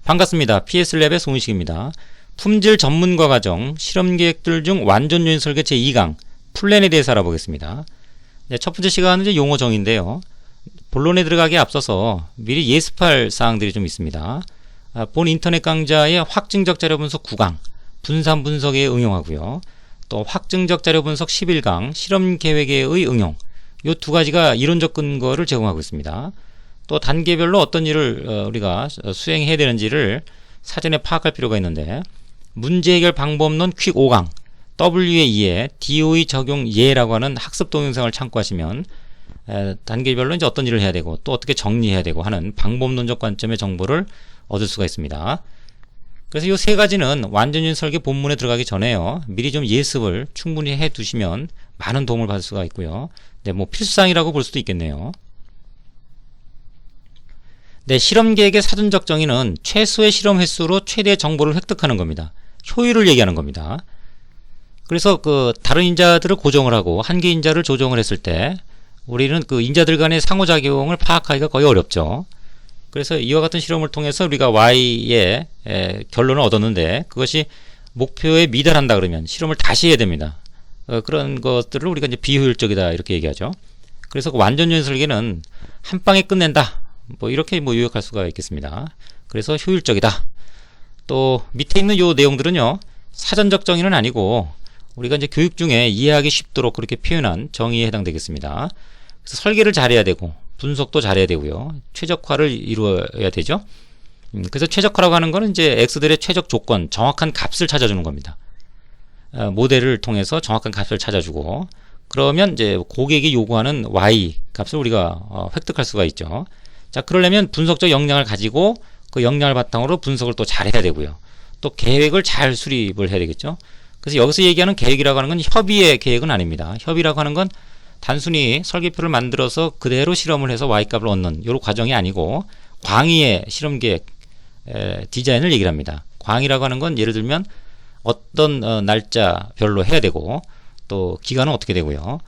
반갑습니다. PSLab의 송은식입니다. 품질 전문가 과정 실험 계획들 중 완전 요인 설계 제2강 플랜에 대해서 알아보겠습니다. 네, 첫 번째 시간은 이제 용어 정의인데요. 본론에 들어가기에 앞서서 미리 예습할 사항들이 좀 있습니다. 본 인터넷 강좌의 확증적 자료 분석 9강 분산 분석에 응용하고요. 또 확증적 자료 분석 11강 실험 계획의 응용, 이 두 가지가 이론적 근거를 제공하고 있습니다. 또 단계별로 어떤 일을 우리가 수행해야 되는지를 사전에 파악할 필요가 있는데, 문제 해결 방법론 퀵 5강 W의 이해, DOE 적용 예라고 하는 학습 동영상을 참고하시면 단계별로 이제 어떤 일을 해야 되고 또 어떻게 정리해야 되고 하는 방법론적 관점의 정보를 얻을 수가 있습니다. 그래서 이 세 가지는 완전요인 설계 본문에 들어가기 전에요, 미리 좀 예습을 충분히 해 두시면 많은 도움을 받을 수가 있고요. 네, 뭐 필수사항이라고 볼 수도 있겠네요. 네, 실험 계획의 사전적 정의는 최소의 실험 횟수로 최대의 정보를 획득하는 겁니다. 효율을 얘기하는 겁니다. 그래서 다른 인자들을 고정을 하고 한 개 인자를 조정을 했을 때 우리는 그 인자들 간의 상호작용을 파악하기가 거의 어렵죠. 그래서 이와 같은 실험을 통해서 우리가 Y의 결론을 얻었는데 그것이 목표에 미달한다 그러면 실험을 다시 해야 됩니다. 그런 것들을 우리가 이제 비효율적이다 이렇게 얘기하죠. 그래서 완전 요인 설계는 한 방에 끝낸다, 뭐 이렇게 뭐 요약할 수가 있겠습니다. 그래서 효율적이다. 또 밑에 있는 요 내용들은요, 사전적 정의는 아니고 우리가 이제 교육 중에 이해하기 쉽도록 그렇게 표현한 정의에 해당되겠습니다. 그래서 설계를 잘해야 되고 분석도 잘해야 되고요, 최적화를 이루어야 되죠. 그래서 최적화라고 하는 거는 이제 X들의 최적 조건, 정확한 값을 찾아주는 겁니다. 모델을 통해서 정확한 값을 찾아주고, 그러면 이제 고객이 요구하는 Y 값을 우리가 획득할 수가 있죠. 자, 그러려면 분석적 역량을 가지고 그 역량을 바탕으로 분석을 또 잘해야 되고요. 또 계획을 잘 수립을 해야 되겠죠. 그래서 여기서 얘기하는 계획이라고 하는 건 협의의 계획은 아닙니다. 협의라고 하는 건 단순히 설계표를 만들어서 그대로 실험을 해서 Y값을 얻는 이런 과정이 아니고 광의의 실험 계획 디자인을 얘기를 합니다. 광의라고 하는 건 예를 들면 어떤 날짜별로 해야 되고, 또 기간은 어떻게 되고요,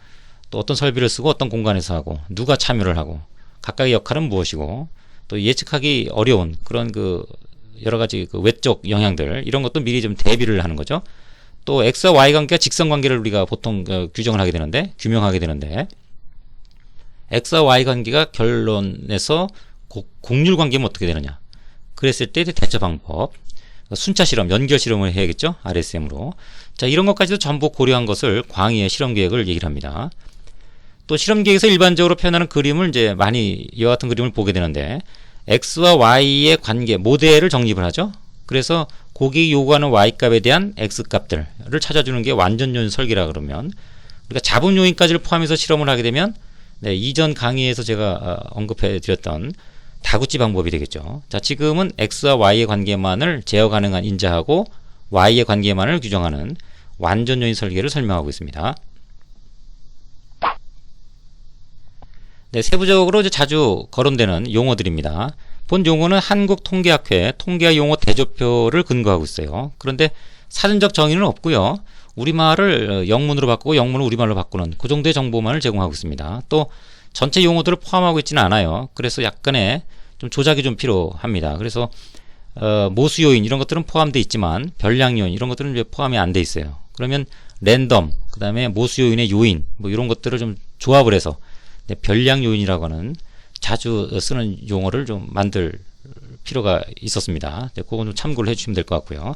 또 어떤 설비를 쓰고 어떤 공간에서 하고 누가 참여를 하고 각각의 역할은 무엇이고, 또 예측하기 어려운 그런 여러가지 외적 영향들, 이런 것도 미리 좀 대비를 하는 거죠. 또 X와 Y 관계와 직선 관계를 우리가 보통 규명하게 되는데 X와 Y 관계가 결론에서 곡률 관계면 어떻게 되느냐, 그랬을 때 대처 방법, 순차 실험, 연결 실험을 해야겠죠, RSM으로. 자, 이런 것까지도 전부 고려한 것을 광의의 실험 계획을 얘기를 합니다. 또 실험 계획에서 일반적으로 표현하는 그림을 이제 많이 이와 같은 그림을 보게 되는데, X와 Y의 관계, 모델을 정립을 하죠. 그래서 고객이 요구하는 Y값에 대한 X값들을 찾아주는 게 완전 요인 설계라 그러면, 우리가 잡음 요인까지를 포함해서 실험을 하게 되면 이전 강의에서 제가 언급해 드렸던 다구치 방법이 되겠죠. 자, 지금은 X와 Y의 관계만을 제어 가능한 인자하고 Y의 관계만을 규정하는 완전 요인 설계를 설명하고 있습니다. 네, 세부적으로 이제 자주 거론되는 용어들입니다. 본 용어는 한국통계학회 통계학 용어 대조표를 근거하고 있어요. 그런데 사전적 정의는 없고요, 우리말을 영문으로 바꾸고 영문을 우리말로 바꾸는 그 정도의 정보만을 제공하고 있습니다. 또 전체 용어들을 포함하고 있지는 않아요. 그래서 약간의 좀 조작이 좀 필요합니다. 그래서 모수 요인 이런 것들은 포함되어 있지만 별량 요인 이런 것들은 이제 포함이 안 돼 있어요. 그러면 랜덤, 그 다음에 모수 요인의 요인, 뭐 이런 것들을 좀 조합을 해서 별량 요인이라고 하는 자주 쓰는 용어를 좀 만들 필요가 있었습니다. 그건 좀 참고를 해주시면 될 것 같고요.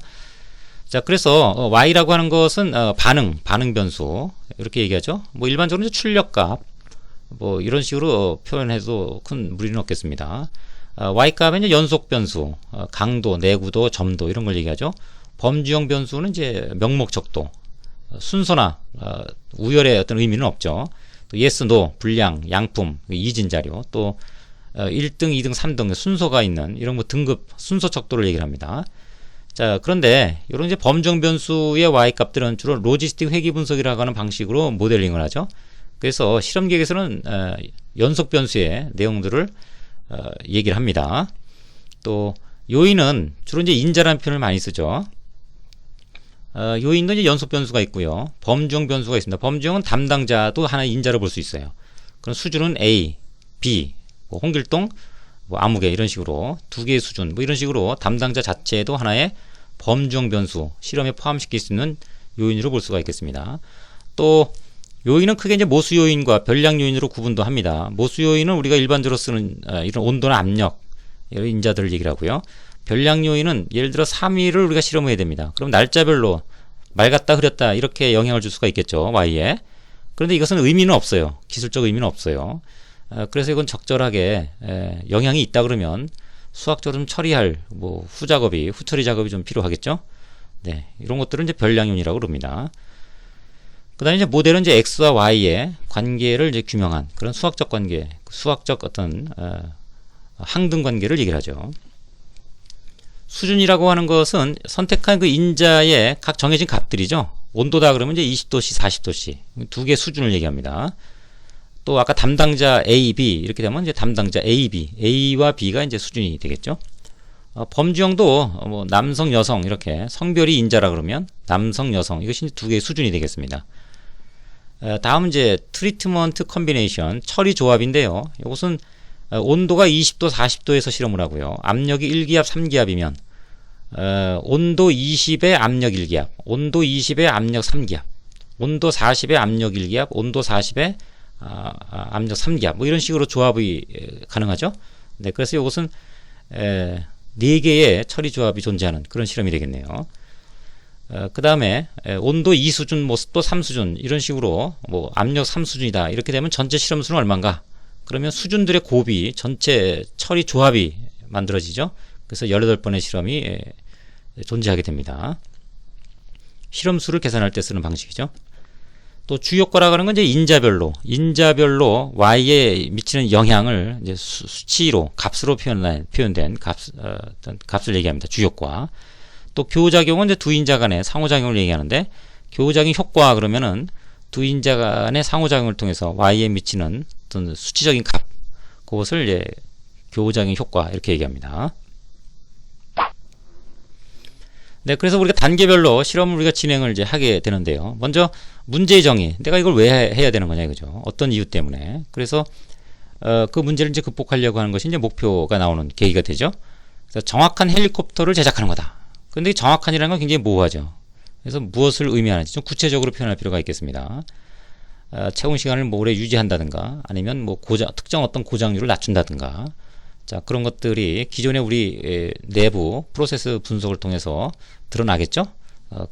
자, 그래서 Y라고 하는 것은 반응 변수 이렇게 얘기하죠. 뭐 일반적으로 출력값 뭐 이런 식으로 표현해도 큰 무리는 없겠습니다. Y값은 이제 연속 변수, 강도, 내구도, 점도 이런 걸 얘기하죠. 범주형 변수는 이제 명목 적도, 순서나 우열의 어떤 의미는 없죠. 또 yes, no, 분량, 양품, 이진 자료, 또 1등, 2등, 3등 순서가 있는 이런 등급 순서 척도를 얘기를 합니다. 자, 그런데 이런 이제 범주형 변수의 Y 값들은 주로 로지스틱 회귀 분석이라고 하는 방식으로 모델링을 하죠. 그래서 실험 계획에서는 연속 변수의 내용들을 얘기를 합니다. 또 요인은 주로 이제 인자라는 표현을 많이 쓰죠. 요인도 이제 연속 변수가 있고요, 범주형 변수가 있습니다. 범주형은 담당자도 하나의 인자로 볼 수 있어요. 그럼 수준은 A, B, 뭐 홍길동 뭐 아무개 이런 식으로 2개의 수준 뭐 이런 식으로 담당자 자체도 하나의 범주형 변수 실험에 포함시킬 수 있는 요인으로 볼 수가 있겠습니다. 또 요인은 크게 이제 모수 요인과 변량 요인으로 구분도 합니다. 모수 요인은 우리가 일반적으로 쓰는 이런 온도나 압력 이런 인자들을 얘기를 하고요. 변량 요인은 예를 들어 3일을 우리가 실험을 해야 됩니다. 그럼 날짜별로 맑았다 흐렸다 이렇게 영향을 줄 수가 있겠죠. Y에. 그런데 이것은 의미는 없어요. 기술적 의미는 없어요. 그래서 이건 적절하게 영향이 있다 그러면 수학적으로 좀 처리할 뭐 후처리 작업이 좀 필요하겠죠. 네, 이런 것들은 이제 변량요인이라고 그럽니다. 그다음에 이제 모델은 이제 X와 Y의 관계를 이제 규명한 그런 수학적 관계, 수학적 어떤 항등 관계를 얘기를 하죠. 수준이라고 하는 것은 선택한 그 인자의 각 정해진 값들이죠. 온도다 그러면 이제 20도씨, 40도씨 2개 수준을 얘기합니다. 또 아까 담당자 A, B 이렇게 되면 이제 담당자 A, B, A와 B가 이제 수준이 되겠죠. 범주형도 뭐 남성, 여성 이렇게 성별이 인자라 그러면 남성, 여성 이것이 2개의 수준이 되겠습니다. 다음은 이제 트리트먼트 컨비네이션 처리 조합인데요. 이것은 온도가 20도, 40도에서 실험을 하고요. 압력이 1기압, 3기압이면 온도 20에 압력 1기압, 온도 20에 압력 3기압, 온도 40에 압력 1기압, 온도 40에 압력 3기압 뭐 이런 식으로 조합이 가능하죠. 네, 그래서 이것은 4개의 처리 조합이 존재하는 그런 실험이 되겠네요. 그 다음에 온도 2수준, 뭐 습도 3수준 이런 식으로 뭐 압력 3수준이다 이렇게 되면 전체 실험 수는 얼마인가? 그러면 수준들의 곱이 전체 처리 조합이 만들어지죠. 그래서 18번의 실험이 존재하게 됩니다. 실험 수를 계산할 때 쓰는 방식이죠. 또 주요과라고 하는 건 이제 인자별로 Y에 미치는 영향을 이제 수치로 값으로 표현된 값을 얘기합니다. 주요과. 또 교작용은 이제 두 인자 간의 상호작용을 얘기하는데 교작용 효과 그러면은 두 인자 간의 상호작용을 통해서 Y에 미치는 어떤 수치적인 값 그것을 이제 교작용 효과 이렇게 얘기합니다. 네, 그래서 우리가 단계별로 실험을 우리가 진행을 이제 하게 되는데요. 먼저 문제의 정의. 내가 이걸 왜 해야 되는 거냐 이거죠. 어떤 이유 때문에. 그래서 그 문제를 이제 극복하려고 하는 것이 이제 목표가 나오는 계기가 되죠. 그래서 정확한 헬리콥터를 제작하는 거다. 근데 정확한이라는 건 굉장히 모호하죠. 그래서 무엇을 의미하는지 좀 구체적으로 표현할 필요가 있겠습니다. 채운 시간을 뭐 오래 유지한다든가 아니면 뭐 특정 어떤 고장률을 낮춘다든가 자, 그런 것들이 기존의 우리 내부 프로세스 분석을 통해서 드러나겠죠?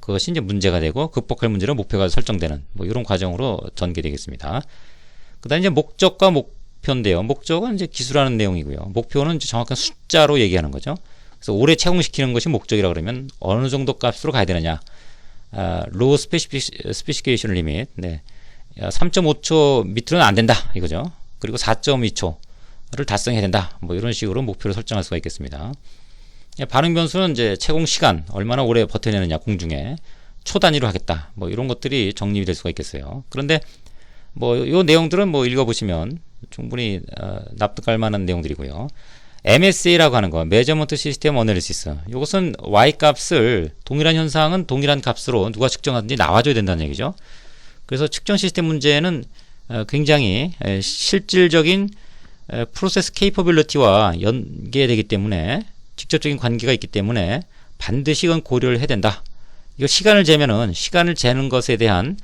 그것이 이제 문제가 되고 극복할 문제로 목표가 설정되는 뭐 이런 과정으로 전개되겠습니다. 그 다음에 이제 목적과 목표인데요. 목적은 이제 기술하는 내용이고요. 목표는 이제 정확한 숫자로 얘기하는 거죠. 그래서 오래 채용시키는 것이 목적이라 그러면 어느 정도 값으로 가야 되느냐. low specification limit. 네. 3.5초 밑으로는 안 된다. 이거죠. 그리고 4.2초. 를 달성해야 된다. 뭐 이런 식으로 목표를 설정할 수가 있겠습니다. 반응 변수는 이제 채공 시간, 얼마나 오래 버텨내느냐 공중에 초 단위로 하겠다. 뭐 이런 것들이 정립이 될 수가 있겠어요. 그런데 뭐 요 내용들은 뭐 읽어보시면 충분히 납득할 만한 내용들이고요. MSA라고 하는 거, Measurement System Analysis. 이것은 Y 값을 동일한 현상은 동일한 값으로 누가 측정하든지 나와줘야 된다는 얘기죠. 그래서 측정 시스템 문제는 굉장히 실질적인 프로세스 케이퍼빌리티와 연계되기 때문에 직접적인 관계가 있기 때문에 반드시 이건 고려를 해야 된다. 이거 시간을 재면은 시간을 재는 것에 대한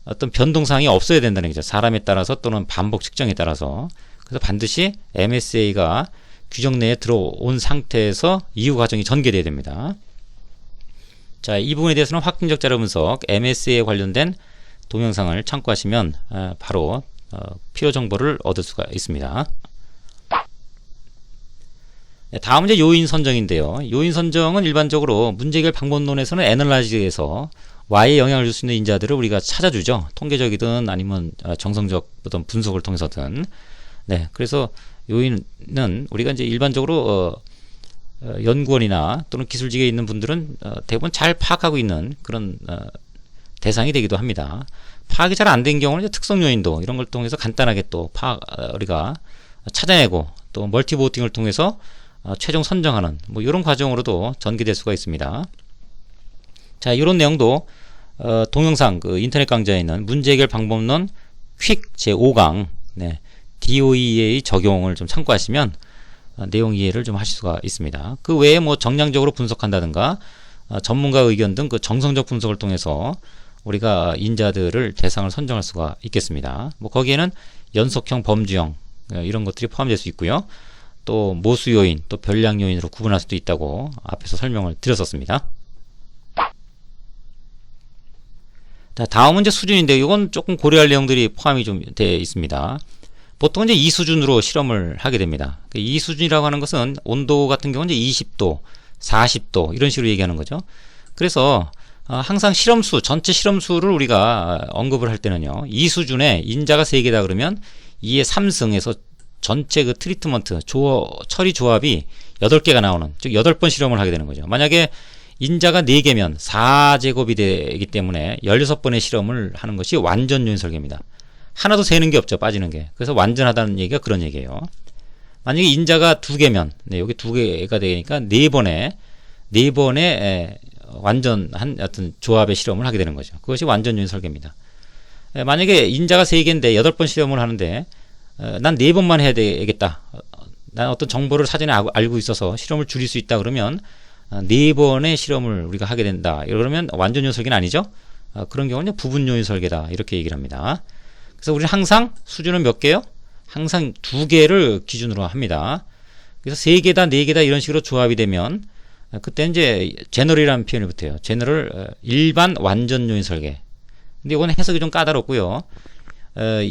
어떤 변동사항이 없어야 된다는 거죠. 사람에 따라서 또는 반복 측정에 따라서. 그래서 반드시 MSA가 규정 내에 들어온 상태에서 이후 과정이 전개돼야 됩니다. 자, 이 부분에 대해서는 확증적 자료 분석 MSA에 관련된 동영상을 참고하시면 바로 필요 정보를 얻을 수가 있습니다. 네, 다음은 이제 요인 선정인데요. 요인 선정은 일반적으로 문제 해결 방법론에서는 애널라이즈에서 Y에 영향을 줄 수 있는 인자들을 우리가 찾아주죠. 통계적이든 아니면 정성적 어떤 분석을 통해서든. 네, 그래서 요인은 우리가 이제 일반적으로 연구원이나 또는 기술직에 있는 분들은 대부분 잘 파악하고 있는 그런 대상이 되기도 합니다. 파악이 잘 안 된 경우는 이제 특성 요인도 이런 걸 통해서 간단하게 또 우리가 찾아내고 또 멀티보팅을 통해서 최종 선정하는 뭐 이런 과정으로도 전개될 수가 있습니다. 자, 이런 내용도 동영상 그 인터넷 강좌에 있는 문제 해결 방법론 퀵 제5강 네, DOEA 적용을 좀 참고하시면 내용 이해를 좀 하실 수가 있습니다. 그 외에 뭐 정량적으로 분석한다든가 전문가 의견 등 그 정성적 분석을 통해서 우리가 인자들을 대상을 선정할 수가 있겠습니다. 뭐 거기에는 연속형, 범주형 이런 것들이 포함될 수 있고요. 또 모수 요인, 또 별량 요인으로 구분할 수도 있다고 앞에서 설명을 드렸었습니다. 자, 다음은 이제 수준인데 이건 조금 고려할 내용들이 포함이 좀 되어 있습니다. 보통 이제 이 수준으로 실험을 하게 됩니다. 이 수준이라고 하는 것은 온도 같은 경우는 이제 20도, 40도 이런 식으로 얘기하는 거죠. 그래서 항상 실험수, 전체 실험수를 우리가 언급을 할 때는요, 이 수준에 인자가 3개다 그러면 2의 3승에서 전체 그 트리트먼트, 처리 조합이 8개가 나오는, 즉 8번 실험을 하게 되는 거죠. 만약에 인자가 4개면 4제곱이 되기 때문에 16번의 실험을 하는 것이 완전 요인 설계입니다. 하나도 새는 게 없죠, 빠지는 게. 그래서 완전하다는 얘기가 그런 얘기예요. 만약에 인자가 2개면, 여기 2개가 되니까 4번의 완전한 어떤 조합의 실험을 하게 되는 거죠. 그것이 완전 요인 설계입니다. 만약에 인자가 3개인데 8번 실험을 하는데 난 4번만 해야 되겠다. 난 어떤 정보를 사전에 알고 있어서 실험을 줄일 수 있다 그러면 4번의 실험을 우리가 하게 된다. 그러면 완전 요인 설계는 아니죠. 그런 경우는 부분 요인 설계다. 이렇게 얘기를 합니다. 그래서 우리는 항상 수준은 몇 개요? 항상 2개를 기준으로 합니다. 그래서 3개다, 4개다 이런 식으로 조합이 되면 그때 이제 제너럴이라는 표현이 붙어요. 제너럴, 일반 완전 요인 설계. 근데 이건 해석이 좀 까다롭고요.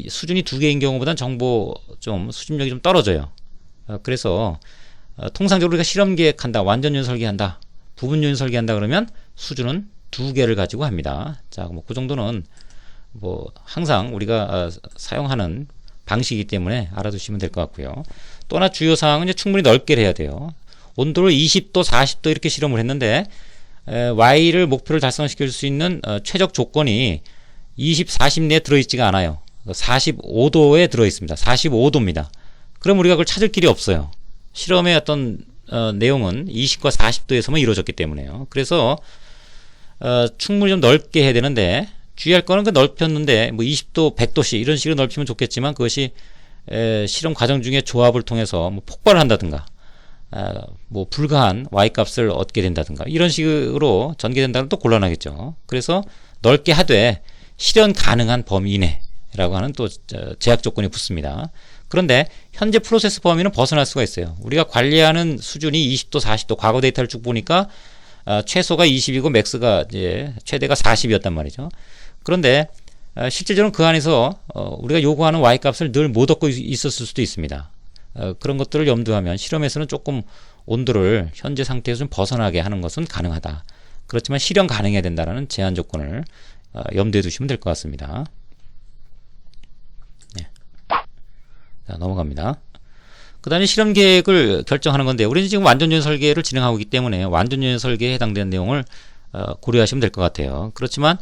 수준이 2개인 경우보다는 정보 좀 수집력이 좀 떨어져요. 그래서 통상적으로 우리가 실험 계획한다, 완전 요인 설계한다, 부분 요인 설계한다 그러면 수준은 2개를 가지고 합니다. 자, 뭐 그 정도는 뭐 항상 우리가 사용하는 방식이기 때문에 알아두시면 될 것 같고요. 또 하나 주요 사항은 이제 충분히 넓게 해야 돼요. 온도를 20도, 40도 이렇게 실험을 했는데 Y를 목표를 달성시킬 수 있는 최적 조건이 20, 40 내에 들어있지가 않아요. 45도에 들어있습니다. 45도입니다. 그럼 우리가 그걸 찾을 길이 없어요. 실험의 어떤 내용은 20과 40도에서만 이루어졌기 때문에요. 그래서 충분히 좀 넓게 해야 되는데 주의할 거는 그 넓혔는데 뭐 20도, 100도씩 이런 식으로 넓히면 좋겠지만 그것이 실험 과정 중에 조합을 통해서 뭐 폭발을 한다든가 뭐 불가한 Y값을 얻게 된다든가 이런 식으로 전개된다면 또 곤란하겠죠. 그래서 넓게 하되 실현 가능한 범위 이내라고 하는 또 제약 조건이 붙습니다. 그런데 현재 프로세스 범위는 벗어날 수가 있어요. 우리가 관리하는 수준이 20도, 40도 과거 데이터를 쭉 보니까 최소가 20이고 맥스가 이제 최대가 40이었단 말이죠. 그런데 실제적으로 그 안에서 우리가 요구하는 Y값을 늘 못 얻고 있었을 수도 있습니다. 그런 것들을 염두하면 실험에서는 조금 온도를 현재 상태에서 좀 벗어나게 하는 것은 가능하다. 그렇지만 실현 가능해야 된다는 제한 조건을 염두에 두시면 될 것 같습니다. 네. 자, 넘어갑니다. 그 다음에 실험 계획을 결정하는 건데 우리는 지금 완전 요인 설계를 진행하고 있기 때문에 완전 요인 설계에 해당되는 내용을 고려하시면 될 것 같아요. 그렇지만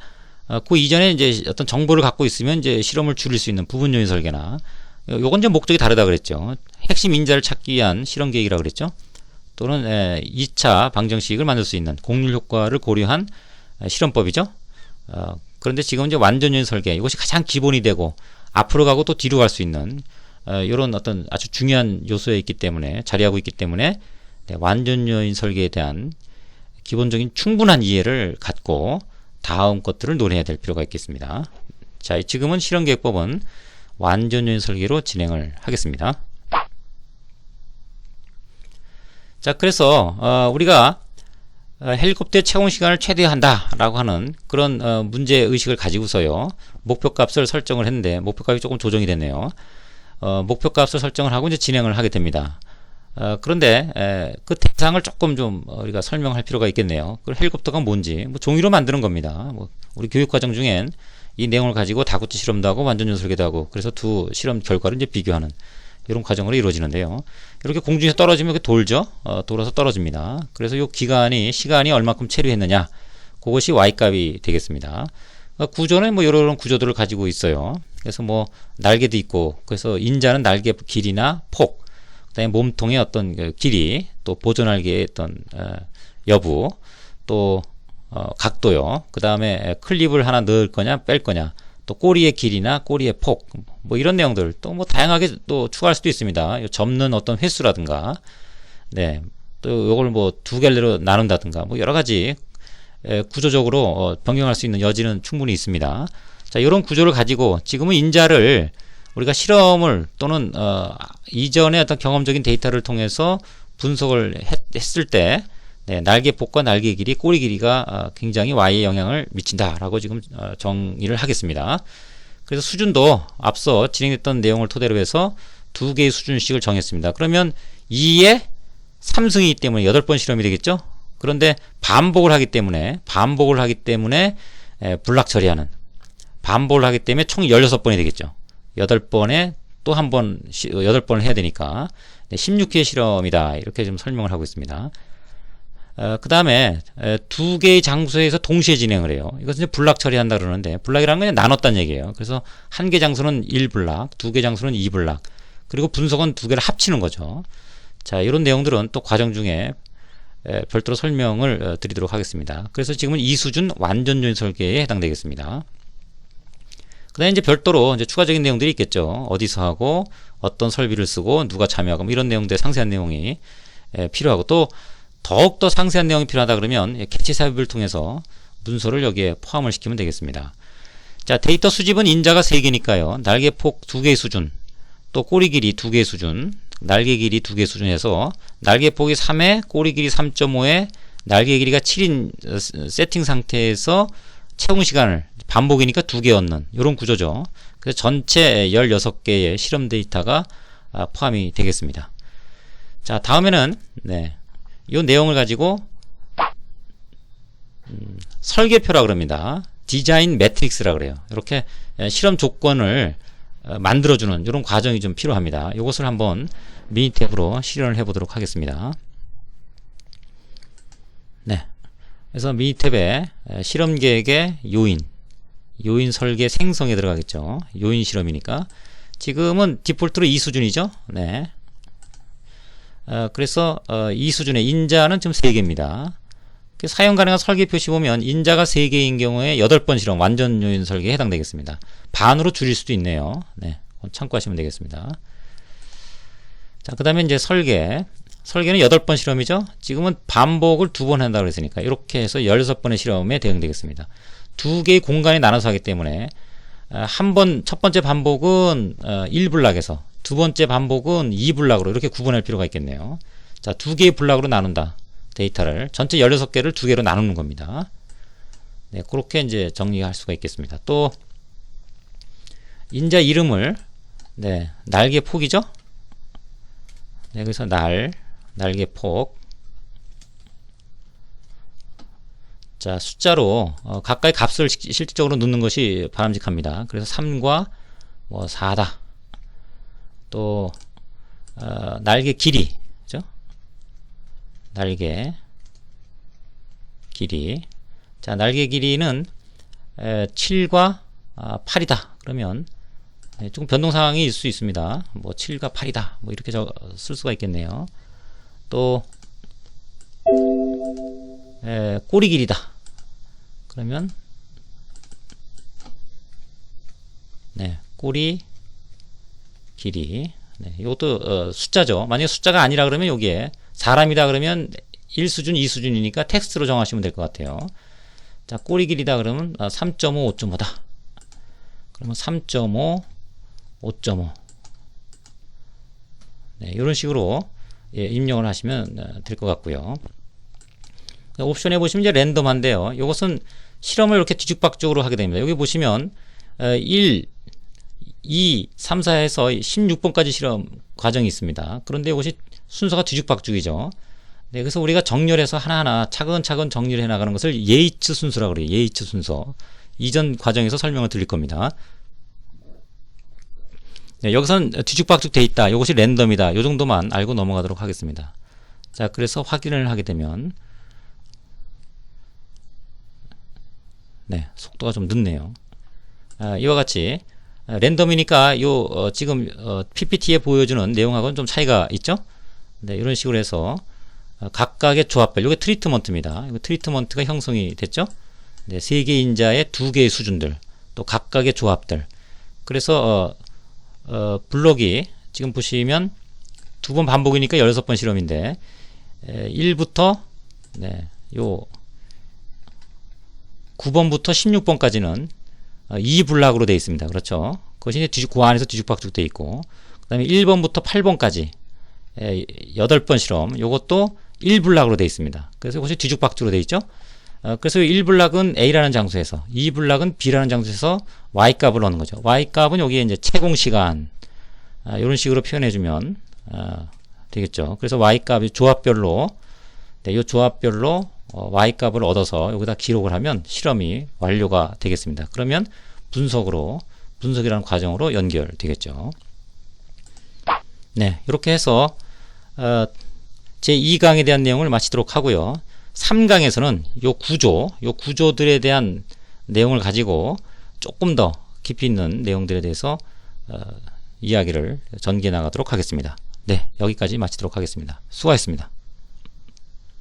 그 이전에 이제 어떤 정보를 갖고 있으면 이제 실험을 줄일 수 있는 부분 요인 설계나 요건 이제 목적이 다르다 그랬죠. 핵심 인자를 찾기 위한 실험 계획이라고 그랬죠. 또는 2차 방정식을 만들 수 있는 곡률 효과를 고려한 실험법이죠. 그런데 지금 이제 완전 요인 설계 이것이 가장 기본이 되고 앞으로 가고 또 뒤로 갈 수 있는 이런 어떤 아주 중요한 요소에 있기 때문에 자리하고 있기 때문에 완전 요인 설계에 대한 기본적인 충분한 이해를 갖고 다음 것들을 논해야 될 필요가 있겠습니다. 자, 지금은 실험계획법은 완전 요인 설계로 진행을 하겠습니다. 자, 그래서 우리가 헬리콥터의 채공 시간을 최대화한다 라고 하는 그런 문제의식을 가지고서요 목표값을 설정을 했는데 목표값이 조금 조정이 됐네요. 목표값을 설정을 하고 이제 진행을 하게 됩니다. 그런데 그 대상을 조금 좀 우리가 설명할 필요가 있겠네요. 그 헬리콥터가 뭔지 뭐 종이로 만드는 겁니다. 뭐 우리 교육과정 중엔 이 내용을 가지고 다구치 실험도 하고 완전 요인 설계도 하고 그래서 두 실험 결과를 이제 비교하는 이런 과정으로 이루어지는데요. 이렇게 공중에서 떨어지면 이렇게 돌죠. 돌아서 떨어집니다. 그래서 이 시간이 얼마큼 체류했느냐 그것이 Y값이 되겠습니다. 구조는 뭐 이런 구조들을 가지고 있어요. 그래서 뭐 날개도 있고 그래서 인자는 날개 길이나 폭 그다음에 몸통의 어떤 길이 또 보조날개의 어떤 여부 또 각도요. 그 다음에 클립을 하나 넣을 거냐 뺄 거냐 또 꼬리의 길이나 꼬리의 폭, 뭐 이런 내용들 또 뭐 다양하게 또 추가할 수도 있습니다. 접는 어떤 횟수라든가, 네, 또 이걸 뭐 두 갈래로 나눈다든가, 뭐 여러 가지 구조적으로 변경할 수 있는 여지는 충분히 있습니다. 자, 이런 구조를 가지고 지금은 인자를 우리가 실험을 또는 이전의 어떤 경험적인 데이터를 통해서 분석을 했을 때, 네, 날개폭과 날개 길이, 꼬리 길이가 굉장히 Y에 영향을 미친다라고 지금 정의를 하겠습니다. 그래서 수준도 앞서 진행했던 내용을 토대로 해서 두 개의 수준씩을 정했습니다. 그러면 2에 3승이기 때문에 8번 실험이 되겠죠? 그런데 반복을 하기 때문에 불락 처리하는, 반복을 하기 때문에 총 16번이 되겠죠. 8번에 또 한 번, 8번을 해야 되니까 16회 실험이다. 이렇게 좀 설명을 하고 있습니다. 그 다음에 두 개의 장소에서 동시에 진행을 해요. 이것은 이제 불락 처리한다 그러는데, 불락이라는 건 나눴다는 얘기예요. 그래서 한 개 장소는 1불락, 두 개 장소는 2불락, 그리고 분석은 두 개를 합치는 거죠. 자, 이런 내용들은 또 과정 중에 별도로 설명을 드리도록 하겠습니다. 그래서 지금은 이 수준 완전 요인 설계에 해당되겠습니다. 그 다음에 이제 별도로 이제 추가적인 내용들이 있겠죠. 어디서 하고, 어떤 설비를 쓰고, 누가 참여하고, 뭐 이런 내용들, 상세한 내용이 필요하고, 또 더욱더 상세한 내용이 필요하다 그러면 캐치 삽입을 통해서 문서를 여기에 포함을 시키면 되겠습니다. 자, 데이터 수집은 인자가 3개니까요. 날개폭 2개의 수준, 또 꼬리 길이 2개의 수준, 날개 길이 2개의 수준에서 날개폭이 3에 꼬리 길이 3.5에 날개 길이가 7인 세팅 상태에서 채용 시간을 반복이니까 2개 얻는 이런 구조죠. 그래서 전체 16개의 실험 데이터가 포함이 되겠습니다. 자, 다음에는 이 내용을 가지고 설계표라 그럽니다. 디자인 매트릭스라 그래요. 이렇게 실험 조건을 만들어주는 이런 과정이 좀 필요합니다. 이것을 한번 미니 탭으로 실현을 해보도록 하겠습니다. 네, 그래서 미니 탭에 실험 계획의 요인 설계 생성에 들어가겠죠. 요인 실험이니까 지금은 디폴트로 2수준이죠. 네. 그래서 이 수준의 인자는 지금 3개입니다. 사용 가능한 설계 표시 보면 인자가 3개인 경우에 8번 실험 완전 요인 설계에 해당되겠습니다. 반으로 줄일 수도 있네요. 네, 참고하시면 되겠습니다. 자, 그 다음에 이제 설계는 8번 실험이죠. 지금은 반복을 2번 한다고 그랬으니까 이렇게 해서 16번의 실험에 대응되겠습니다. 2개의 공간에 나눠서 하기 때문에 첫 번째 반복은 1불락에서 두 번째 반복은 2불락으로 이렇게 구분할 필요가 있겠네요. 자, 2개의 불락으로 나눈다. 데이터를 전체 16개를 2개로 나누는 겁니다. 네, 그렇게 이제 정리할 수가 있겠습니다. 또 인자 이름을 날개 폭이죠. 네, 그래서 날개 폭. 자, 숫자로 각각의 값을 실질적으로 넣는 것이 바람직합니다. 그래서 3과 4다. 또 날개 길이, 그죠? 날개 길이. 자, 날개 길이는 7과 8이다. 그러면 조금 변동 상황이 있을 수 있습니다. 뭐 7과 8이다. 뭐 이렇게 쓸 수가 있겠네요. 또 꼬리 길이다. 그러면 꼬리 길이. 이것도 숫자죠. 만약에 숫자가 아니라 그러면 여기에 사람이다 그러면 1수준, 2수준이니까 텍스트로 정하시면 될 것 같아요. 자, 꼬리 길이다 그러면 3.5, 5.5다. 그러면 3.5, 5.5. 이런 식으로 입력을 하시면 될 것 같고요. 옵션에 보시면 이제 랜덤한데요. 이것은 실험을 이렇게 뒤죽박죽으로 하게 됩니다. 여기 보시면 1, 2, 3, 4에서 16번까지 실험 과정이 있습니다. 그런데 이것이 순서가 뒤죽박죽이죠. 네, 그래서 우리가 정렬해서 하나하나 차근차근 정리를 해나가는 것을 예이츠 순서라고 그래요. 예이츠 순서. 이전 과정에서 설명을 드릴 겁니다. 네, 여기서는 뒤죽박죽 돼 있다. 이것이 랜덤이다. 이 정도만 알고 넘어가도록 하겠습니다. 자, 그래서 확인을 하게 되면 속도가 좀 늦네요. 이와 같이 랜덤이니까 지금 PPT에 보여주는 내용하고는 좀 차이가 있죠. 네, 이런 식으로 해서 각각의 조합별, 이게 트리트먼트입니다. 이거 트리트먼트가 형성이 됐죠. 네, 3개 인자의 2개의 수준들, 또 각각의 조합들. 그래서 블록이 지금 보시면 2번 반복이니까 16번 실험인데 1부터 요 9번부터 16번까지는 2블락으로 되어 있습니다. 그렇죠? 그것이 이제 그 안에서 뒤죽박죽 되어 있고, 그 다음에 1번부터 8번까지 8번 실험, 요것도 1블락으로 되어 있습니다. 그래서 이것이 뒤죽박죽으로 되어 있죠? 그래서 1블락은 A라는 장소에서, 2블락은 B라는 장소에서 Y값을 넣는 거죠. Y값은 여기에 이제 채공시간, 이런 식으로 표현해주면 되겠죠. 그래서 Y값이 조합별로, 이 조합별로 Y값을 얻어서 여기다 기록을 하면 실험이 완료가 되겠습니다. 그러면 분석이라는 과정으로 연결되겠죠. 네, 이렇게 해서 제2강에 대한 내용을 마치도록 하고요. 3강에서는 요 구조들에 대한 내용을 가지고 조금 더 깊이 있는 내용들에 대해서 이야기를 전개해 나가도록 하겠습니다. 네, 여기까지 마치도록 하겠습니다. 수고하셨습니다.